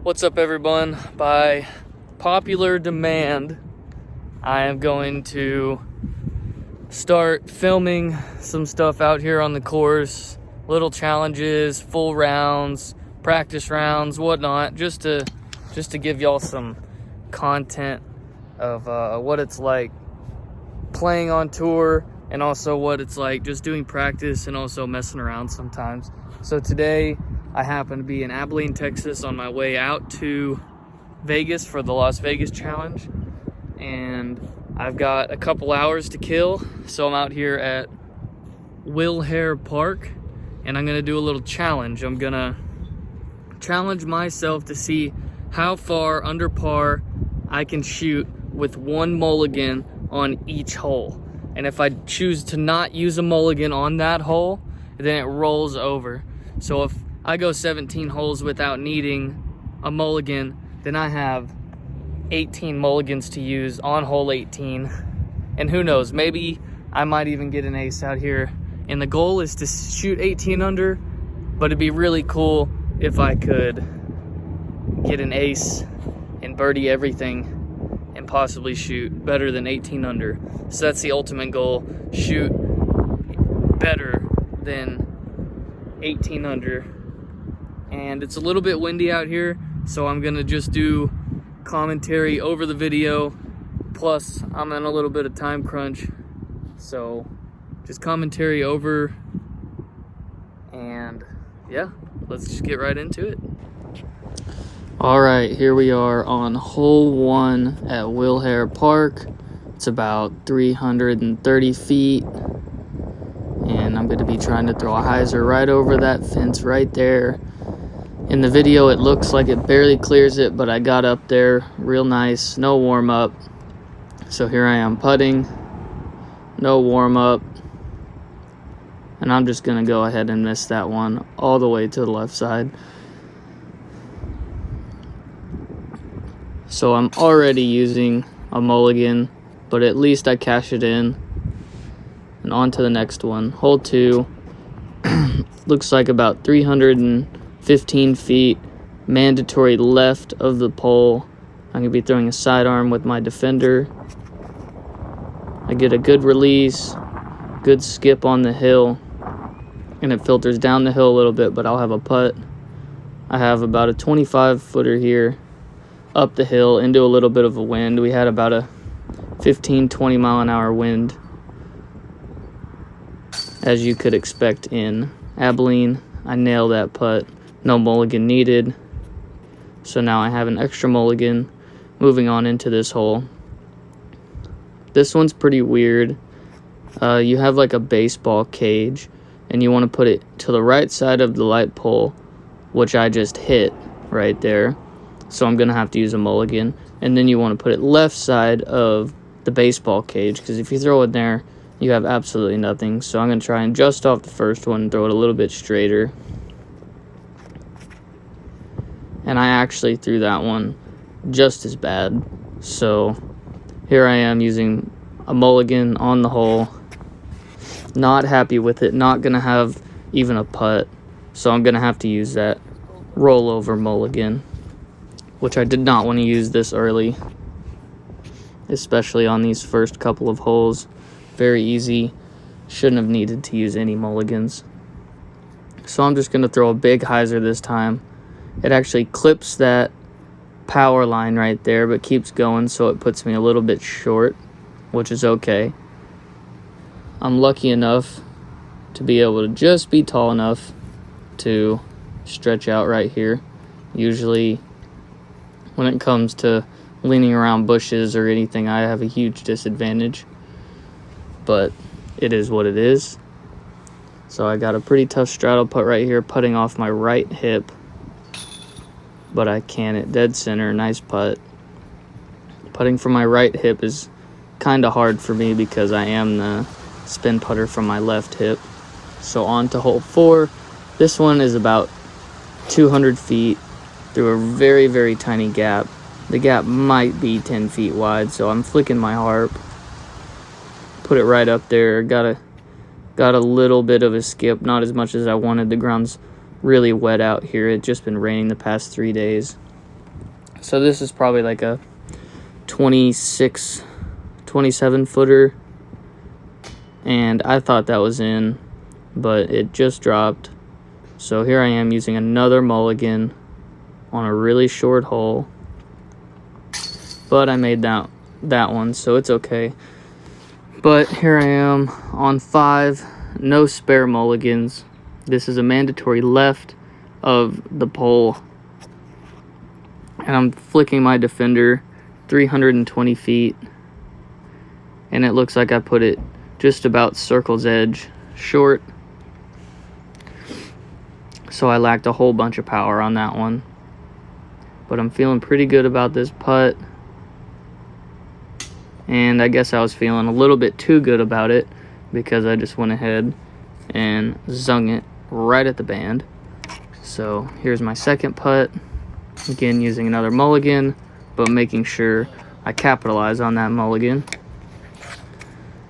What's up, everyone? By popular demand, I am going to start filming some stuff out here on the course, little challenges, full rounds, practice rounds, whatnot, just to give y'all some content of what it's like playing on tour, and also what it's like just doing practice and also messing around sometimes. So today I happen to be in Abilene, Texas on my way out to Vegas for the Las Vegas Challenge, and I've got a couple hours to kill. So I'm out here at Wilhare Park and I'm gonna do a little challenge. I'm gonna challenge myself to see how far under par I can shoot with one mulligan on each hole. And if I choose to not use a mulligan on that hole, then it rolls over. So if I go 17 holes without needing a mulligan, then I have 18 mulligans to use on hole 18. And who knows, maybe I might even get an ace out here. And the goal is to shoot 18 under, but it'd be really cool if I could get an ace and birdie everything and possibly shoot better than 18 under. So that's the ultimate goal, shoot better than 18 under. And it's a little bit windy out here, so I'm gonna just do commentary over the video, plus I'm in a little bit of time crunch, so just commentary over, and yeah, let's just get right into it. All right, here we are on hole 1 at Wilhare Park. It's about 330 feet, and I'm going to be trying to throw a hyzer right over that fence right there. In the video, it looks like it barely clears it, but I got up there real nice, no warm-up. So here I am putting, no warm-up, and I'm just going to go ahead and miss that one all the way to the left side. So I'm already using a mulligan, but at least I cash it in. And on to the next one. Hole 2. Looks like about 315 feet. Mandatory left of the pole. I'm going to be throwing a sidearm with my defender. I get a good release, good skip on the hill, and it filters down the hill a little bit, but I'll have a putt. I have about a 25-footer here, up the hill into a little bit of a wind. We had about a 15-20 mile an hour wind, as you could expect in Abilene. I nailed that putt, no mulligan needed. So now I have an extra mulligan. Moving on into this hole. This one's pretty weird. You have like a baseball cage, and you want to put it to the right side of the light pole, which I just hit right there. So I'm going to have to use a mulligan. And then you want to put it left side of the baseball cage, because if you throw it there, you have absolutely nothing. So I'm going to try and just off the first one and throw it a little bit straighter. And I actually threw that one just as bad. So here I am using a mulligan on the hole. Not happy with it. Not going to have even a putt. So I'm going to have to use that rollover mulligan, which I did not want to use this early, especially on these first couple of holes. Very easy. Shouldn't have needed to use any mulligans. So I'm just going to throw a big hyzer this time. It actually clips that power line right there, but keeps going, so it puts me a little bit short, which is okay. I'm lucky enough to be able to just be tall enough to stretch out right here. Usually when it comes to leaning around bushes or anything, I have a huge disadvantage, but it is what it is. So I got a pretty tough straddle putt right here, putting off my right hip, but I can it dead center. Nice putt. Putting from my right hip is kind of hard for me because I am the spin putter from my left hip. So on to hole 4. This one is about 200 feet through a very, very tiny gap. The gap might be 10 feet wide, so I'm flicking my harp. Put it right up there. Got a little bit of a skip, not as much as I wanted. The ground's really wet out here. It's just been raining the past 3 days. So this is probably like a 26, 27 footer. And I thought that was in, but it just dropped. So here I am using another mulligan on a really short hole. But I made that one, so it's okay. But here I am on 5, no spare mulligans. This is a mandatory left of the pole. And I'm flicking my defender 320 feet. And it looks like I put it just about circle's edge short. So I lacked a whole bunch of power on that one. But I'm feeling pretty good about this putt. And I guess I was feeling a little bit too good about it because I just went ahead and zung it right at the band. So here's my second putt. Again, using another mulligan, but making sure I capitalize on that mulligan.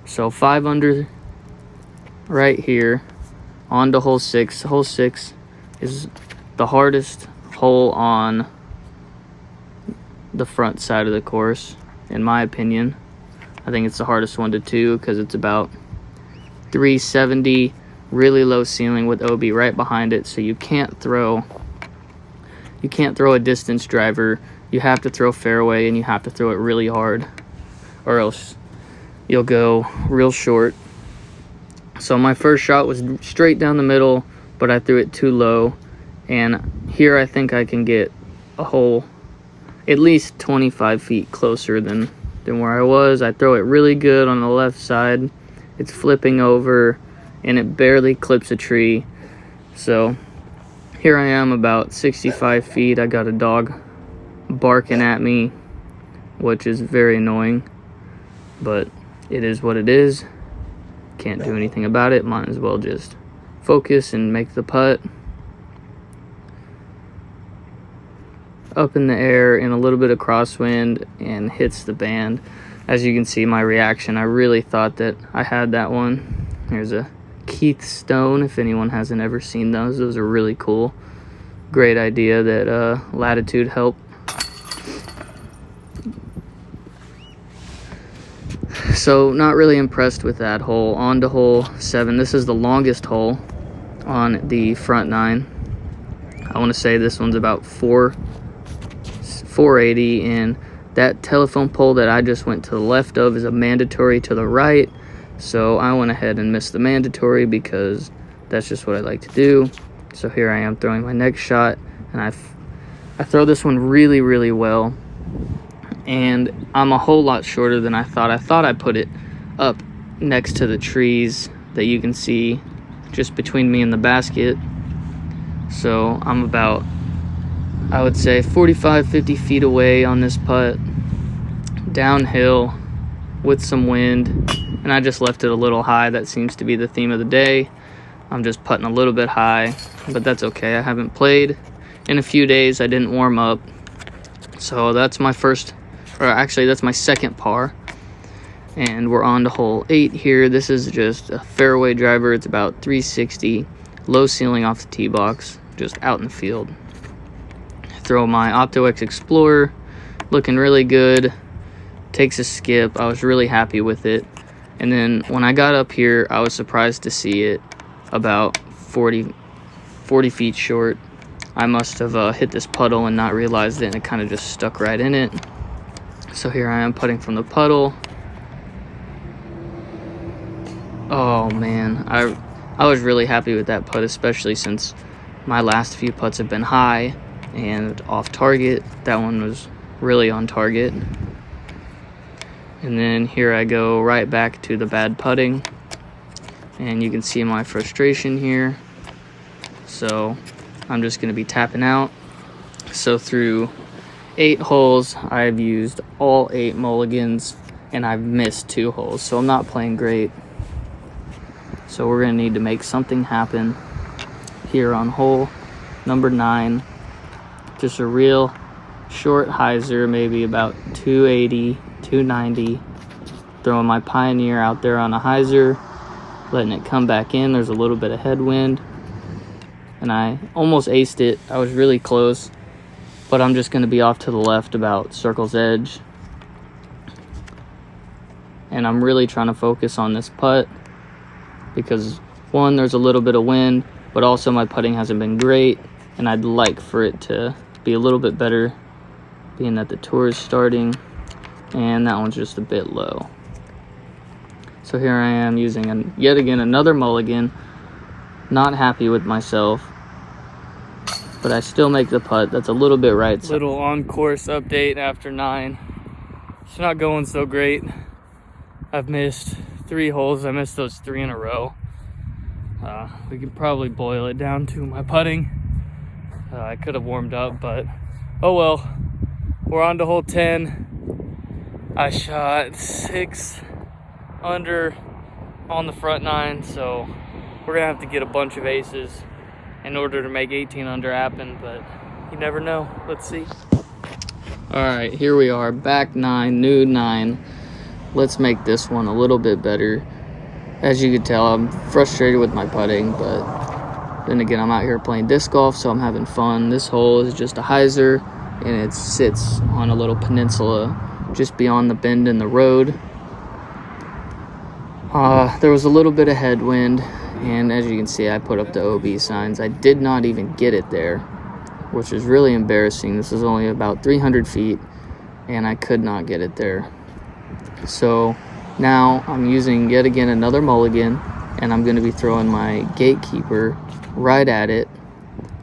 So 5 under right here, on to hole 6. Hole 6 is the hardest hole on the front side of the course, in my opinion. I think it's the hardest one to do because it's about 370, really low ceiling with OB right behind it, so you can't throw a distance driver. You have to throw fairway, and you have to throw it really hard, or else you'll go real short. So my first shot was straight down the middle, but I threw it too low, and here I think I can get a hole at least 25 feet closer than where I was. I throw it really good on the left side. It's flipping over, and it barely clips a tree. So here I am about 65 feet. I got a dog barking at me, which is very annoying, but it is what it is. Can't do anything about it. Might as well just focus and make the putt. Up in the air in a little bit of crosswind and hits the band. As you can see, my reaction, I really thought that I had that one. There's a Keith Stone, if anyone hasn't ever seen those. Those are really cool. Great idea that Latitude helped. So not really impressed with that hole. On to hole 7. This is the longest hole on the front 9. I want to say this one's about 480, and that telephone pole that I just went to the left of is a mandatory to the right. So I went ahead and missed the mandatory because that's just what I like to do. So here I am throwing my next shot, and I throw this one really, really well. And I'm a whole lot shorter than I thought. I thought I put it up next to the trees that you can see just between me and the basket. So I'm about, I would say, 45, 50 feet away on this putt, downhill with some wind, and I just left it a little high. That seems to be the theme of the day. I'm just putting a little bit high, but that's okay. I haven't played in a few days. I didn't warm up. So that's my first, or actually that's my second par. And we're on to hole 8 here. This is just a fairway driver. It's about 360, low ceiling off the tee box, just out in the field. Throw my OptoX Explorer, looking really good. Takes a skip. I was really happy with it. And then when I got up here, I was surprised to see it about 40 feet short. I must have hit this puddle and not realized it, and it kind of just stuck right in it. So here I am putting from the puddle. Oh man, I was really happy with that putt, especially since my last few putts have been high and off target. That one was really on target. And then here I go right back to the bad putting, and you can see my frustration here. So I'm just going to be tapping out. So through 8 holes, I've used all 8 mulligans, and I've missed 2 holes, so I'm not playing great. So we're going to need to make something happen here on hole number 9. Just a real short hyzer, maybe about 280, 290. Throwing my Pioneer out there on a hyzer, letting it come back in. There's a little bit of headwind, and I almost aced it. I was really close. but I'm just going to be off to the left about circle's edge. And I'm really trying to focus on this putt because, one, there's a little bit of wind, but also my putting hasn't been great, and I'd like for it to be a little bit better, being that the tour is starting, and that one's just a bit low. So here I am using yet again another mulligan. Not happy with myself, but I still make the putt. That's a little bit right side. Little on-course update after 9. It's not going so great. I've missed 3 holes. I missed those 3 in a row. We could probably boil it down to my putting. I could have warmed up, but oh well. We're on to hole 10. I shot 6 under on the front 9, so we're gonna have to get a bunch of aces in order to make 18 under happen, but you never know. Let's see. All right, here we are, back 9, new 9. Let's make this one a little bit better. As you can tell, I'm frustrated with my putting, but then again, I'm out here playing disc golf, so I'm having fun. This hole is just a hyzer, and it sits on a little peninsula just beyond the bend in the road. There was a little bit of headwind, and as you can see, I put up the OB signs. I did not even get it there, which is really embarrassing. This is only about 300 feet, and I could not get it there. So now I'm using yet again another mulligan, and I'm going to be throwing my gatekeeper right at it,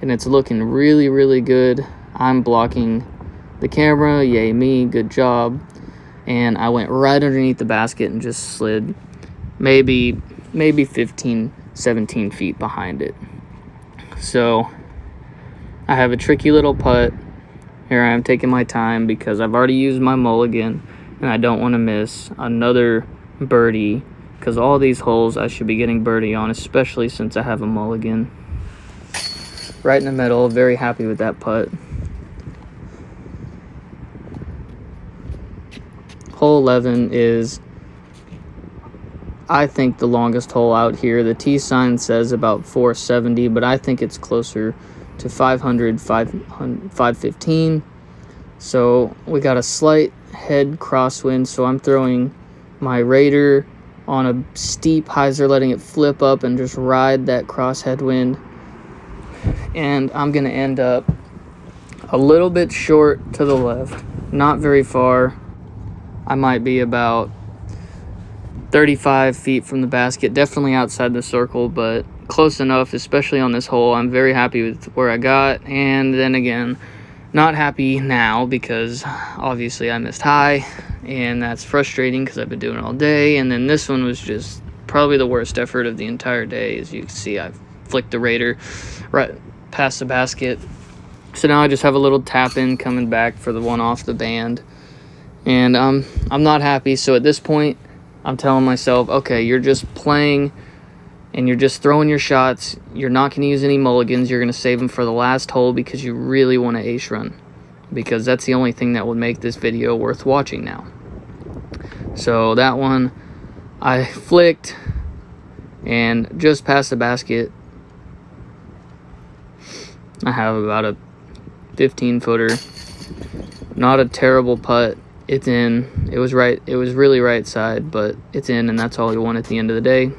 and it's looking really, really good. I'm blocking the camera, yay me, good job. And I went right underneath the basket and just slid maybe 15, 17 feet behind it. So I have a tricky little putt. Here I am taking my time because I've already used my mulligan, and I don't want to miss another birdie because all these holes I should be getting birdie on, especially since I have a mulligan. Right in the middle, very happy with that putt. Hole 11 is, I think, the longest hole out here. The tee sign says about 470, but I think it's closer to 515. So we got a slight head crosswind, so I'm throwing my Raider on a steep hyzer, letting it flip up and just ride that cross headwind. And I'm going to end up a little bit short to the left, not very far. I might be about 35 feet from the basket, definitely outside the circle, but close enough, especially on this hole. I'm very happy with where I got, and then again, not happy now because obviously I missed high, and that's frustrating because I've been doing it all day. And then this one was just probably the worst effort of the entire day. As you can see, I flicked the Raider right past the basket. So now I just have a little tap in coming back for the one off the band. And I'm not happy. So at this point, I'm telling myself, okay, you're just playing and you're just throwing your shots. You're not going to use any mulligans. You're going to save them for the last hole because you really want to ace run, because that's the only thing that would make this video worth watching now. So that one I flicked and just past the basket. I have about a 15-footer. Not a terrible putt. It's in. It was right. It was really right side, but it's in, and that's all we want at the end of the day.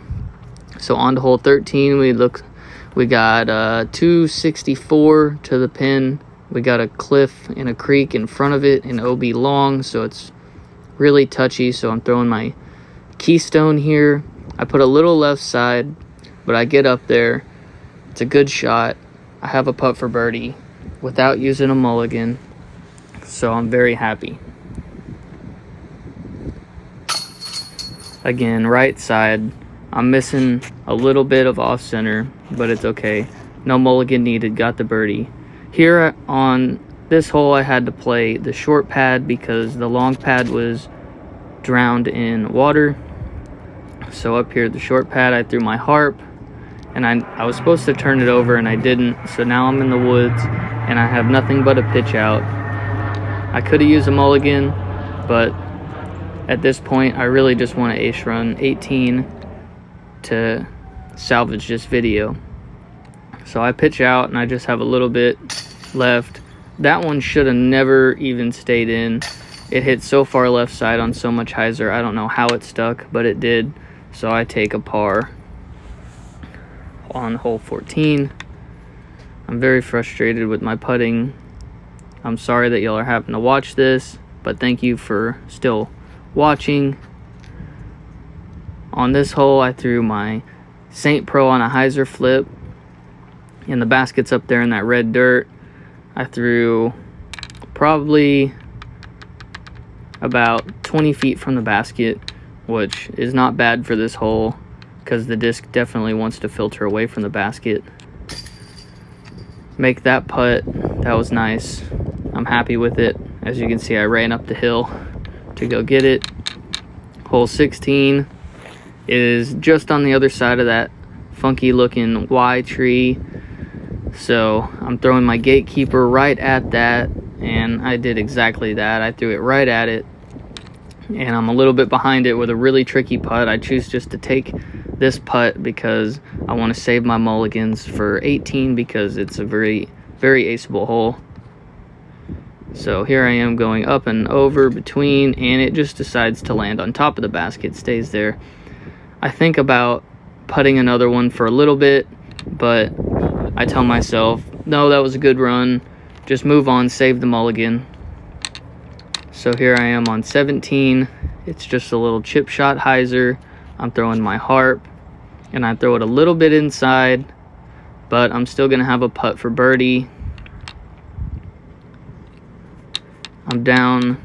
So on to hole 13, we got 264 to the pin. We got a cliff and a creek in front of it, and OB long, so it's really touchy. So I'm throwing my keystone here. I put a little left side, but I get up there. It's a good shot. I have a putt for birdie without using a mulligan, so I'm very happy. Again, right side. I'm missing a little bit of off center, but it's okay. No mulligan needed, got the birdie. Here on this hole, I had to play the short pad because the long pad was drowned in water. So up here, the short pad, I threw my harp, and I was supposed to turn it over, and I didn't. So now I'm in the woods, and I have nothing but a pitch out. I could have used a mulligan, but at this point, I really just want to ace run 18 to salvage this video. So I pitch out, and I just have a little bit left. That one should have never even stayed in. It hit so far left side on so much hyzer. I don't know how it stuck, but it did. So I take a par on hole 14. I'm very frustrated with my putting. I'm sorry that y'all are having to watch this, but thank you for still watching. On this hole, I threw my Saint Pro on a hyzer flip, and the basket's up there in that red dirt. I threw probably about 20 feet from the basket, which is not bad for this hole because the disc definitely wants to filter away from the basket. Make that putt. That was nice. I'm happy with it. As you can see, I ran up the hill to go get it. Hole 16 is just on the other side of that funky looking Y tree. So I'm throwing my gatekeeper right at that, and I did exactly that. I threw it right at it, and I'm a little bit behind it with a really tricky putt. I choose just to take this putt because I want to save my mulligans for 18 because it's a very, very aceable hole. So here I am going up and over between, and it just decides to land on top of the basket, stays there. I think about putting another one for a little bit, but I tell myself, no, that was a good run. Just move on, save the mulligan. So here I am on 17. It's just a little chip shot hyzer. I'm throwing my harp, and I throw it a little bit inside, but I'm still gonna have a putt for birdie. I'm down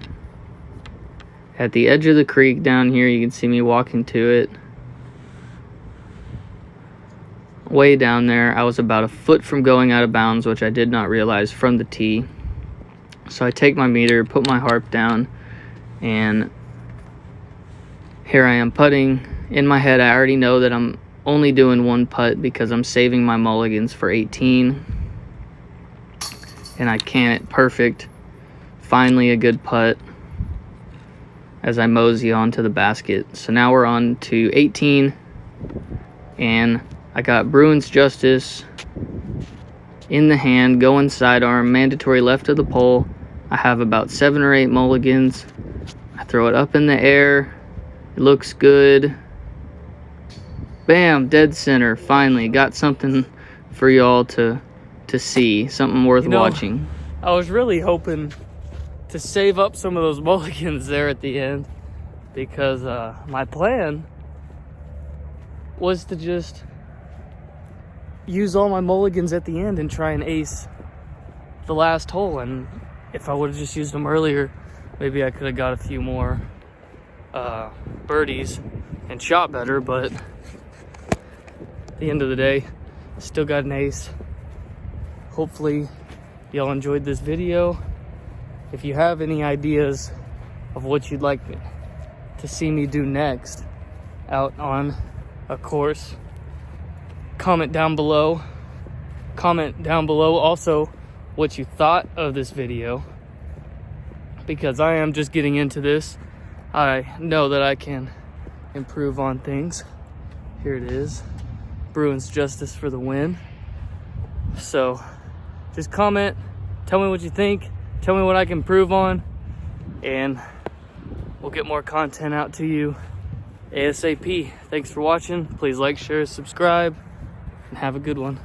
at the edge of the creek down here. You can see me walking to it. Way down there, I was about a foot from going out of bounds, which I did not realize from the tee. So I take my meter, put my harp down, and here I am putting. In my head, I already know that I'm only doing one putt because I'm saving my mulligans for 18. And I can it perfect. Finally a good putt as I mosey onto the basket. So now we're on to 18, and I got Bruins Justice in the hand, going sidearm, mandatory left of the pole. I have about 7 or 8 mulligans. I throw it up in the air. It looks good. Bam, dead center. Finally got something for y'all to see, something worth watching. I was really hoping to save up some of those mulligans there at the end, because my plan was to just use all my mulligans at the end and try and ace the last hole. And if I would have just used them earlier, maybe I could have got a few more birdies and shot better. But at the end of the day, still got an ace. Hopefully y'all enjoyed this video. If you have any ideas of what you'd like to see me do next out on a course, comment down below. Comment down below also what you thought of this video, because I am just getting into this. I know that I can improve on things. Here it is, Bruins Justice for the win. So just comment, tell me what you think, tell me what I can improve on, and we'll get more content out to you ASAP. Thanks for watching. Please like, share, subscribe, and have a good one.